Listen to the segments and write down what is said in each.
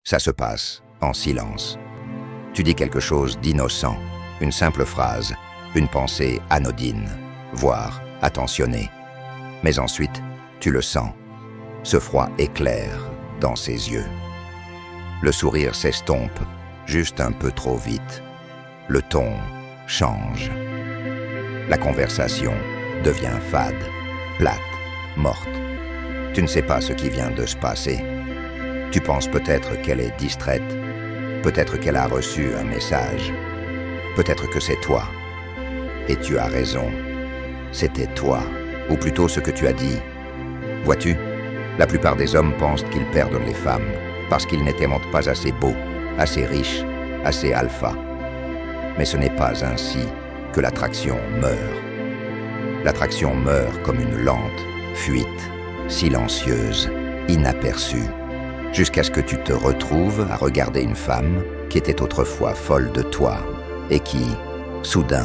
Ça se passe en silence. Tu dis quelque chose d'innocent, une simple phrase, une pensée anodine, voire attentionnée. Mais ensuite, tu le sens. Ce froid éclaire dans ses yeux. Le sourire s'estompe, juste un peu trop vite. Le ton change. La conversation devient fade, plate, morte. Tu ne sais pas ce qui vient de se passer. Tu penses peut-être qu'elle est distraite, peut-être qu'elle a reçu un message, peut-être que c'est toi. Et tu as raison, c'était toi, ou plutôt ce que tu as dit. Vois-tu, la plupart des hommes pensent qu'ils perdent les femmes parce qu'ils n'étaient pas assez beaux, assez riches, assez alpha. Mais ce n'est pas ainsi que l'attraction meurt. L'attraction meurt comme une lente fuite, silencieuse, inaperçue, jusqu'à ce que tu te retrouves à regarder une femme qui était autrefois folle de toi et qui, soudain,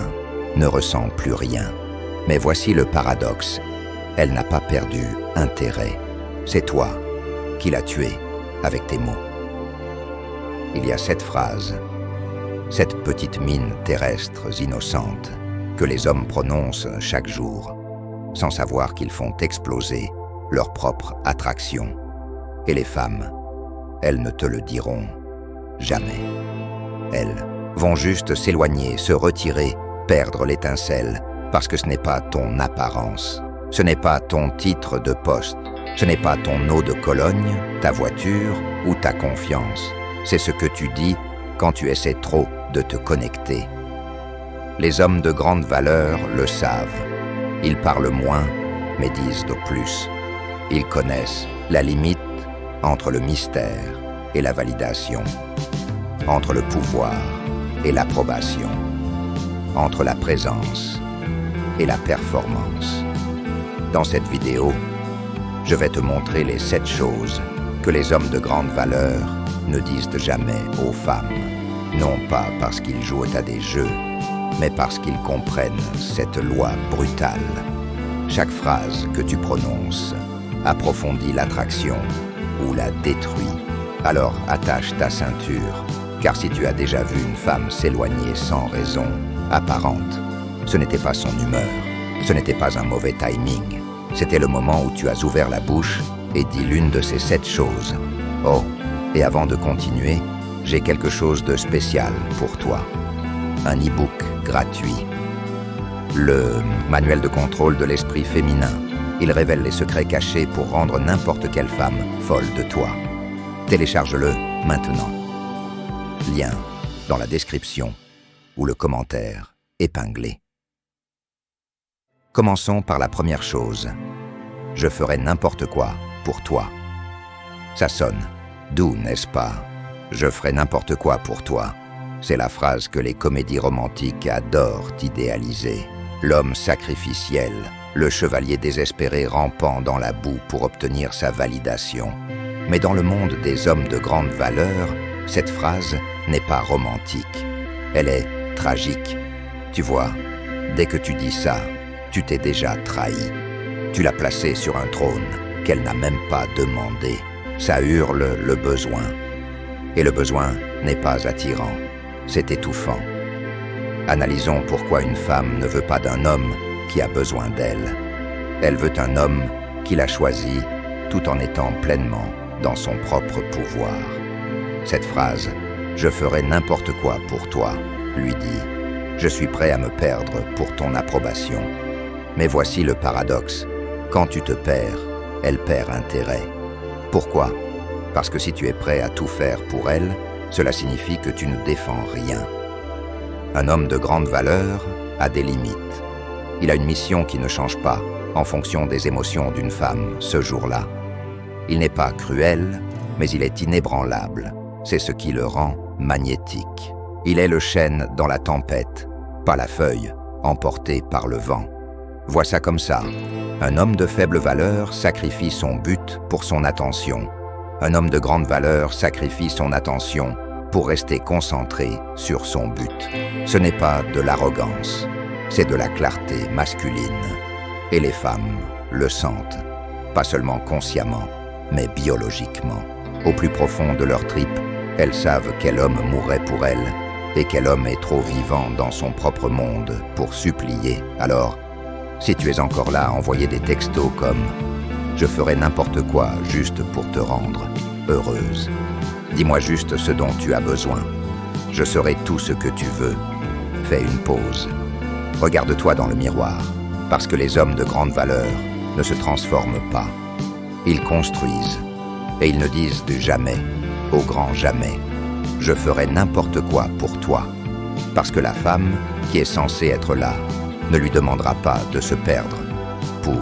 ne ressent plus rien. Mais voici le paradoxe, elle n'a pas perdu intérêt. C'est toi qui l'as tuée avec tes mots. Il y a cette phrase, cette petite mine terrestre innocente que les hommes prononcent chaque jour, sans savoir qu'ils font exploser leur propre attraction. Et les femmes, elles ne te le diront jamais. Elles vont juste s'éloigner, se retirer, perdre l'étincelle, parce que ce n'est pas ton apparence, ce n'est pas ton titre de poste, ce n'est pas ton eau de Cologne, ta voiture ou ta confiance. C'est ce que tu dis quand tu essaies trop de te connecter. Les hommes de grande valeur le savent. Ils parlent moins, mais disent de plus. Ils connaissent la limite entre le mystère et la validation, entre le pouvoir et l'approbation, entre la présence et la performance. Dans cette vidéo, je vais te montrer les 7 choses que les hommes de grande valeur ne disent jamais aux femmes, non pas parce qu'ils jouent à des jeux, mais parce qu'ils comprennent cette loi brutale. Chaque phrase que tu prononces approfondit l'attraction ou la détruit. Alors attache ta ceinture, car si tu as déjà vu une femme s'éloigner sans raison apparente, ce n'était pas son humeur, ce n'était pas un mauvais timing, c'était le moment où tu as ouvert la bouche et dit l'une de ces 7 choses. Oh, et avant de continuer, j'ai quelque chose de spécial pour toi. Un e-book gratuit. Le manuel de contrôle de l'esprit féminin. Il révèle les secrets cachés pour rendre n'importe quelle femme folle de toi. Télécharge-le maintenant. Lien dans la description ou le commentaire épinglé. Commençons par la première chose. Je ferai n'importe quoi pour toi. Ça sonne doux, n'est-ce pas? Je ferai n'importe quoi pour toi. C'est la phrase que les comédies romantiques adorent idéaliser. L'homme sacrificiel, le chevalier désespéré rampant dans la boue pour obtenir sa validation. Mais dans le monde des hommes de grande valeur, cette phrase n'est pas romantique. Elle est tragique. Tu vois, dès que tu dis ça, tu t'es déjà trahi. Tu l'as placée sur un trône qu'elle n'a même pas demandé. Ça hurle le besoin. Et le besoin n'est pas attirant, c'est étouffant. Analysons pourquoi une femme ne veut pas d'un homme qui a besoin d'elle. Elle veut un homme qui l'a choisi tout en étant pleinement dans son propre pouvoir. Cette phrase « Je ferai n'importe quoi pour toi » lui dit « Je suis prêt à me perdre pour ton approbation ». Mais voici le paradoxe. Quand tu te perds, elle perd intérêt. Pourquoi ? Parce que si tu es prêt à tout faire pour elle, cela signifie que tu ne défends rien. Un homme de grande valeur a des limites. Il a une mission qui ne change pas en fonction des émotions d'une femme ce jour-là. Il n'est pas cruel, mais il est inébranlable. C'est ce qui le rend magnétique. Il est le chêne dans la tempête, pas la feuille emportée par le vent. Vois ça comme ça. Un homme de faible valeur sacrifie son but pour son attention. Un homme de grande valeur sacrifie son attention pour rester concentré sur son but. Ce n'est pas de l'arrogance, c'est de la clarté masculine. Et les femmes le sentent, pas seulement consciemment, mais biologiquement. Au plus profond de leur tripes, Elles savent quel homme mourrait pour elles et quel homme est trop vivant dans son propre monde pour supplier. Alors, si tu es encore là à envoyer des textos comme « Je ferai n'importe quoi juste pour te rendre heureuse. Dis-moi juste ce dont tu as besoin. Je serai tout ce que tu veux. Fais une pause. Regarde-toi dans le miroir, parce que les hommes de grande valeur ne se transforment pas. Ils construisent, et ils ne disent du jamais, au grand jamais. Je ferai n'importe quoi pour toi, parce que la femme, qui est censée être là, ne lui demandera pas de se perdre pour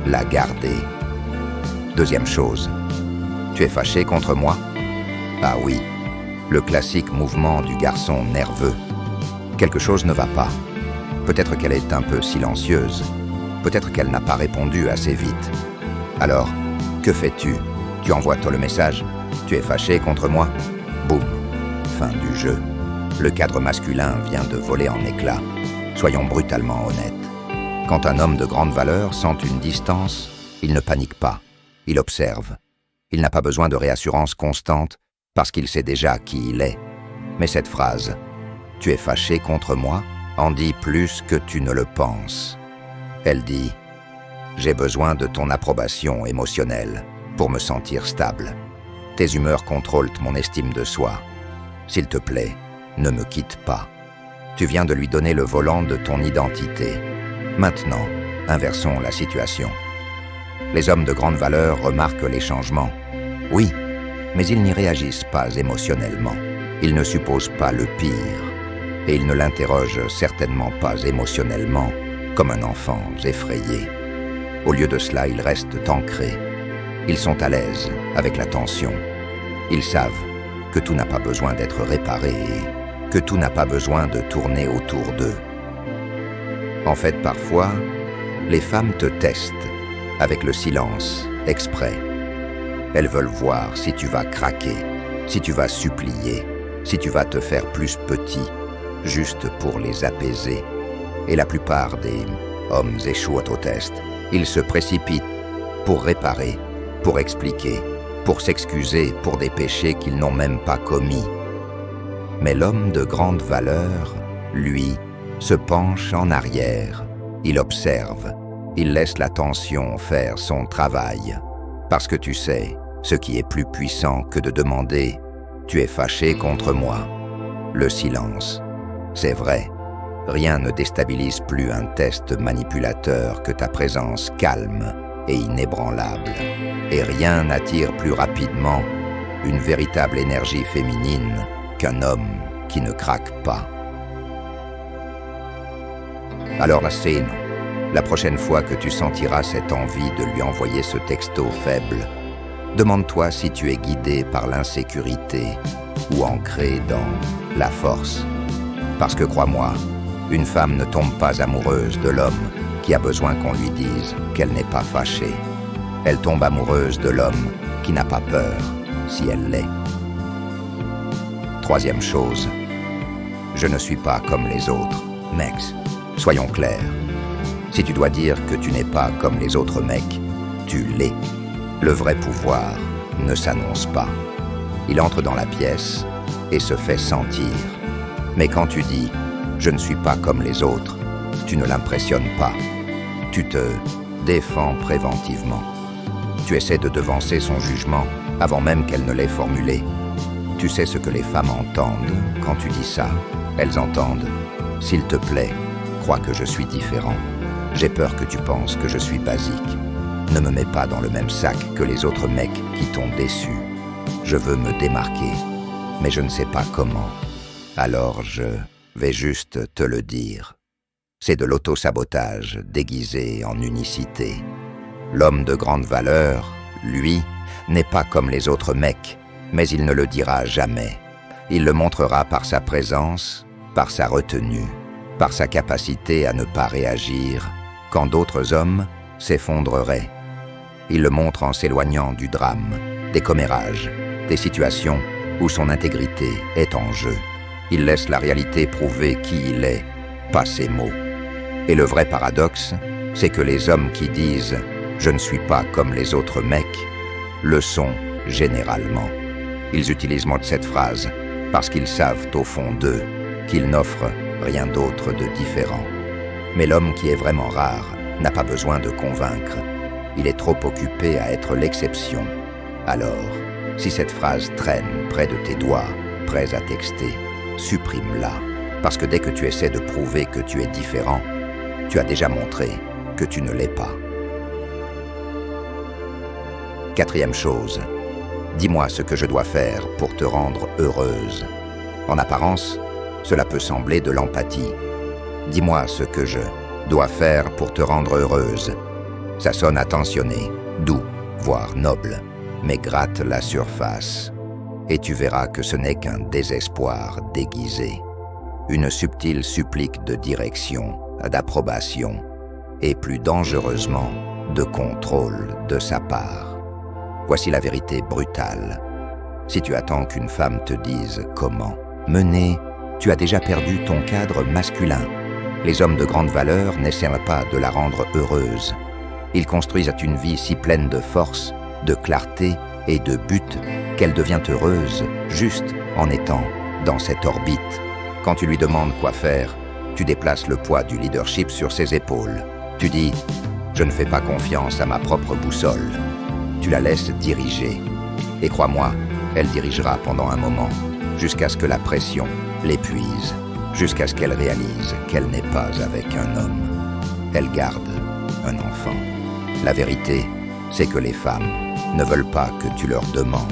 la garder. Deuxième chose, tu es fâché contre moi? Ah oui, le classique mouvement du garçon nerveux. Quelque chose ne va pas. Peut-être qu'elle est un peu silencieuse. Peut-être qu'elle n'a pas répondu assez vite. Alors, que fais-tu? Tu envoies toi le message? Tu es fâché contre moi? Boum. Fin du jeu. Le cadre masculin vient de voler en éclats. Soyons brutalement honnêtes. Quand un homme de grande valeur sent une distance, il ne panique pas. Il observe. Il n'a pas besoin de réassurance constante parce qu'il sait déjà qui il est. Mais cette phrase « Tu es fâché contre moi » en dit plus que tu ne le penses. Elle dit « J'ai besoin de ton approbation émotionnelle pour me sentir stable. Tes humeurs contrôlent mon estime de soi. S'il te plaît, ne me quitte pas. Tu viens de lui donner le volant de ton identité. Maintenant, inversons la situation. Les hommes de grande valeur remarquent les changements. Oui, mais ils n'y réagissent pas émotionnellement. Ils ne supposent pas le pire. Et ils ne l'interrogent certainement pas émotionnellement, comme un enfant effrayé. Au lieu de cela, ils restent ancrés. Ils sont à l'aise avec la tension. Ils savent que tout n'a pas besoin d'être réparé et que tout n'a pas besoin de tourner autour d'eux. En fait, parfois, les femmes te testent avec le silence, exprès. Elles veulent voir si tu vas craquer, si tu vas supplier, si tu vas te faire plus petit, juste pour les apaiser. Et la plupart des hommes échouent au test. Ils se précipitent pour réparer, pour expliquer, pour s'excuser pour des péchés qu'ils n'ont même pas commis. Mais l'homme de grande valeur, lui, se penche en arrière. Il observe. Il laisse la tension faire son travail. Parce que tu sais, ce qui est plus puissant que de demander « Tu es fâché contre moi ?» Le silence. C'est vrai, rien ne déstabilise plus un test manipulateur que ta présence calme et inébranlable. Et rien n'attire plus rapidement une véritable énergie féminine qu'un homme qui ne craque pas. Alors la scène. La prochaine fois que tu sentiras cette envie de lui envoyer ce texto faible, demande-toi si tu es guidé par l'insécurité ou ancré dans la force. Parce que crois-moi, une femme ne tombe pas amoureuse de l'homme qui a besoin qu'on lui dise qu'elle n'est pas fâchée. Elle tombe amoureuse de l'homme qui n'a pas peur si elle l'est. Troisième chose, je ne suis pas comme les autres. Mecs, soyons clairs. Si tu dois dire que tu n'es pas comme les autres mecs, tu l'es. Le vrai pouvoir ne s'annonce pas. Il entre dans la pièce et se fait sentir. Mais quand tu dis « je ne suis pas comme les autres », tu ne l'impressionnes pas. Tu te défends préventivement. Tu essaies de devancer son jugement avant même qu'elle ne l'ait formulé. Tu sais ce que les femmes entendent quand tu dis ça. Elles entendent « s'il te plaît, crois que je suis différent. J'ai peur que tu penses que je suis basique. Ne me mets pas dans le même sac que les autres mecs qui t'ont déçu. Je veux me démarquer, mais je ne sais pas comment. Alors je vais juste te le dire. C'est de l'auto-sabotage déguisé en unicité. L'homme de grande valeur, lui, n'est pas comme les autres mecs, mais il ne le dira jamais. Il le montrera par sa présence, par sa retenue, par sa capacité à ne pas réagir, quand d'autres hommes s'effondreraient. Il le montre en s'éloignant du drame, des commérages, des situations où son intégrité est en jeu. Il laisse la réalité prouver qui il est, pas ses mots. Et le vrai paradoxe, c'est que les hommes qui disent « je ne suis pas comme les autres mecs » le sont généralement. Ils utilisent cette phrase parce qu'ils savent au fond d'eux qu'ils n'offrent rien d'autre de différent. Mais l'homme qui est vraiment rare n'a pas besoin de convaincre. Il est trop occupé à être l'exception. Alors, si cette phrase traîne près de tes doigts, prêts à texter, supprime-la. Parce que dès que tu essaies de prouver que tu es différent, tu as déjà montré que tu ne l'es pas. Quatrième chose, dis-moi ce que je dois faire pour te rendre heureuse. En apparence, cela peut sembler de l'empathie. Dis-moi ce que je dois faire pour te rendre heureuse. Ça sonne attentionné, doux, voire noble, mais gratte la surface. Et tu verras que ce n'est qu'un désespoir déguisé. Une subtile supplique de direction, d'approbation, et plus dangereusement, de contrôle de sa part. Voici la vérité brutale. Si tu attends qu'une femme te dise comment mener, tu as déjà perdu ton cadre masculin. Les hommes de grande valeur n'essaient pas de la rendre heureuse. Ils construisent une vie si pleine de force, de clarté et de but qu'elle devient heureuse juste en étant dans cette orbite. Quand tu lui demandes quoi faire, tu déplaces le poids du leadership sur ses épaules. Tu dis « Je ne fais pas confiance à ma propre boussole ». Tu la laisses diriger. Et crois-moi, elle dirigera pendant un moment, jusqu'à ce que la pression l'épuise, jusqu'à ce qu'elle réalise qu'elle n'est pas avec un homme. Elle garde un enfant. La vérité, c'est que les femmes ne veulent pas que tu leur demandes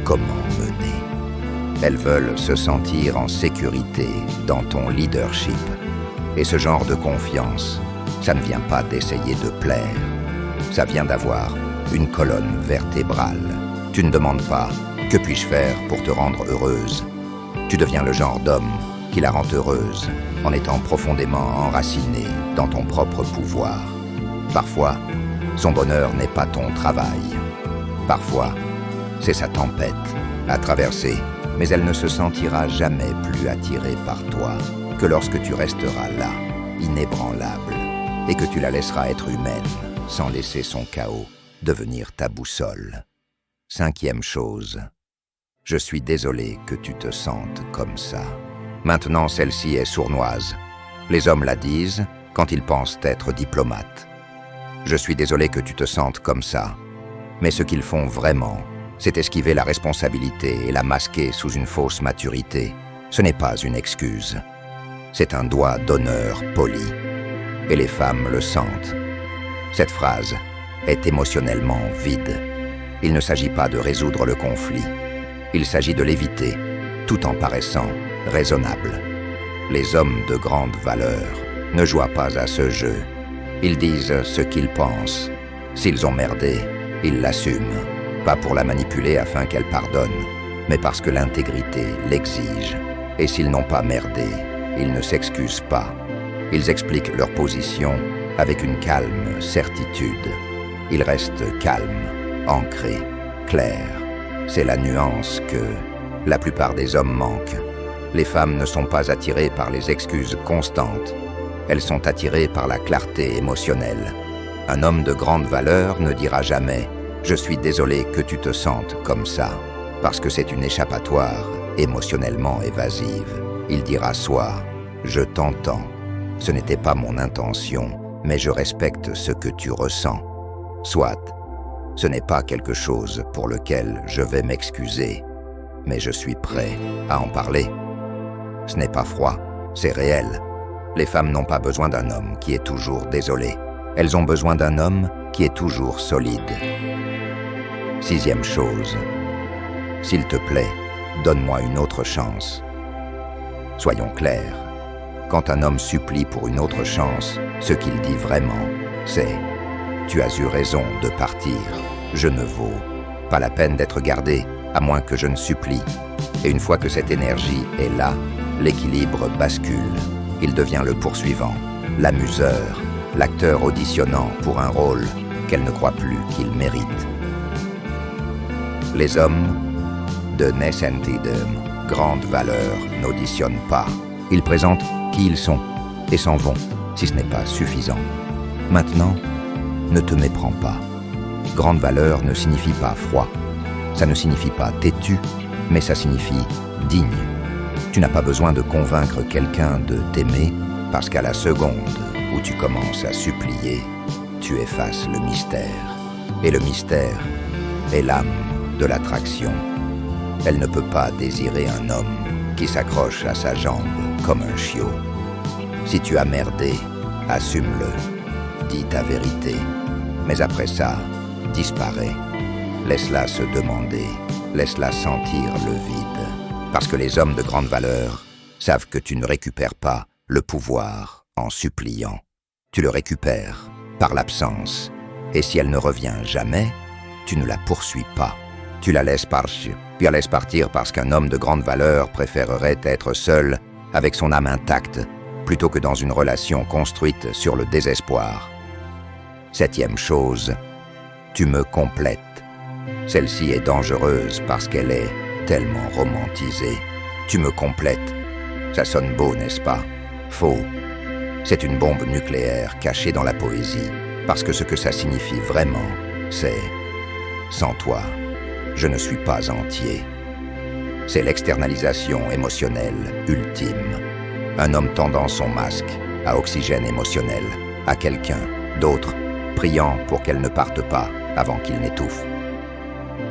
comment mener. Elles veulent se sentir en sécurité dans ton leadership. Et ce genre de confiance, ça ne vient pas d'essayer de plaire. Ça vient d'avoir une colonne vertébrale. Tu ne demandes pas « Que puis-je faire pour te rendre heureuse ?» Tu deviens le genre d'homme qui la rend heureuse en étant profondément enraciné dans ton propre pouvoir. Parfois, son bonheur n'est pas ton travail. Parfois, c'est sa tempête à traverser, mais elle ne se sentira jamais plus attirée par toi que lorsque tu resteras là, inébranlable, et que tu la laisseras être humaine sans laisser son chaos devenir ta boussole. Cinquième chose, je suis désolé que tu te sentes comme ça. Maintenant, celle-ci est sournoise. Les hommes la disent quand ils pensent être diplomates. Je suis désolé que tu te sentes comme ça. Mais ce qu'ils font vraiment, c'est esquiver la responsabilité et la masquer sous une fausse maturité. Ce n'est pas une excuse. C'est un doigt d'honneur poli. Et les femmes le sentent. Cette phrase est émotionnellement vide. Il ne s'agit pas de résoudre le conflit. Il s'agit de l'éviter, tout en paraissant raisonnable. Les hommes de grande valeur ne jouent pas à ce jeu. Ils disent ce qu'ils pensent. S'ils ont merdé, ils l'assument. Pas pour la manipuler afin qu'elle pardonne, mais parce que l'intégrité l'exige. Et s'ils n'ont pas merdé, ils ne s'excusent pas. Ils expliquent leur position avec une calme certitude. Ils restent calmes, ancrés, clairs. C'est la nuance que la plupart des hommes manquent. Les femmes ne sont pas attirées par les excuses constantes. Elles sont attirées par la clarté émotionnelle. Un homme de grande valeur ne dira jamais « Je suis désolé que tu te sentes comme ça », parce que c'est une échappatoire émotionnellement évasive. Il dira soit « Je t'entends, ce n'était pas mon intention, mais je respecte ce que tu ressens », soit « Ce n'est pas quelque chose pour lequel je vais m'excuser, mais je suis prêt à en parler ». Ce n'est pas froid, c'est réel. Les femmes n'ont pas besoin d'un homme qui est toujours désolé. Elles ont besoin d'un homme qui est toujours solide. Sixième chose, s'il te plaît, donne-moi une autre chance. Soyons clairs, quand un homme supplie pour une autre chance, ce qu'il dit vraiment, c'est « Tu as eu raison de partir, je ne vaux pas la peine d'être gardé, à moins que je ne supplie. » Et une fois que cette énergie est là, l'équilibre bascule. Il devient le poursuivant, l'amuseur, l'acteur auditionnant pour un rôle qu'elle ne croit plus qu'il mérite. Les hommes de de grande valeur n'auditionnent pas. Ils présentent qui ils sont et s'en vont, si ce n'est pas suffisant. Maintenant, ne te méprends pas. Grande valeur ne signifie pas froid. Ça ne signifie pas têtu. mais ça signifie digne. Tu n'as pas besoin de convaincre quelqu'un de t'aimer, parce qu'à la seconde où tu commences à supplier, tu effaces le mystère. Et le mystère est l'âme de l'attraction. Elle ne peut pas désirer un homme qui s'accroche à sa jambe comme un chiot. Si tu as merdé, assume-le, dis ta vérité, mais après ça, disparais. Laisse-la se demander, laisse-la sentir le vide, parce que les hommes de grande valeur savent que tu ne récupères pas le pouvoir en suppliant. Tu le récupères par l'absence, et si elle ne revient jamais, tu ne la poursuis pas. Tu la laisses partir parce qu'un homme de grande valeur préférerait être seul avec son âme intacte plutôt que dans une relation construite sur le désespoir. 7e chose, tu me complètes. Celle-ci est dangereuse parce qu'elle est tellement romantisée. Tu me complètes. Ça sonne beau, n'est-ce pas? Faux. C'est une bombe nucléaire cachée dans la poésie, parce que ce que ça signifie vraiment, c'est « sans toi, je ne suis pas entier ». C'est l'externalisation émotionnelle ultime. Un homme tendant son masque à oxygène émotionnel à quelqu'un d'autre, priant pour qu'elle ne parte pas avant qu'il n'étouffe.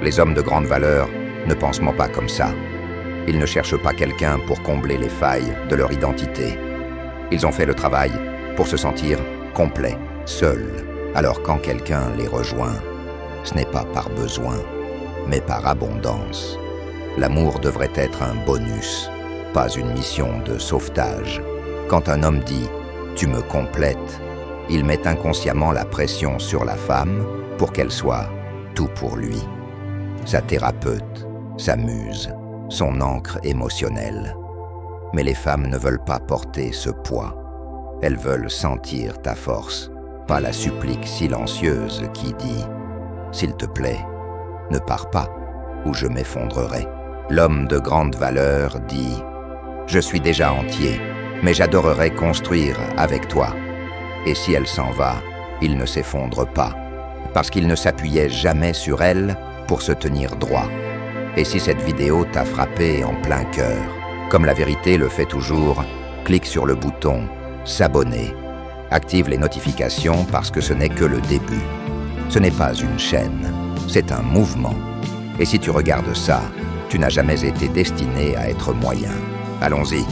Les hommes de grande valeur ne pensent pas comme ça. Ils ne cherchent pas quelqu'un pour combler les failles de leur identité. Ils ont fait le travail pour se sentir complets, seuls. Alors quand quelqu'un les rejoint, ce n'est pas par besoin, mais par abondance. L'amour devrait être un bonus, pas une mission de sauvetage. Quand un homme dit « tu me complètes », il met inconsciemment la pression sur la femme pour qu'elle soit tout pour lui. Sa thérapeute, sa muse, son ancre émotionnelle. Mais les femmes ne veulent pas porter ce poids. Elles veulent sentir ta force, pas la supplique silencieuse qui dit « S'il te plaît, ne pars pas, ou je m'effondrerai ». L'homme de grande valeur dit « Je suis déjà entier, mais j'adorerais construire avec toi ». Et si elle s'en va, il ne s'effondre pas, parce qu'il ne s'appuyait jamais sur elle pour se tenir droit. Et si cette vidéo t'a frappé en plein cœur, comme la vérité le fait toujours, clique sur le bouton « S'abonner ». Active les notifications parce que ce n'est que le début. Ce n'est pas une chaîne, c'est un mouvement. Et si tu regardes ça, tu n'as jamais été destiné à être moyen. Allons-y.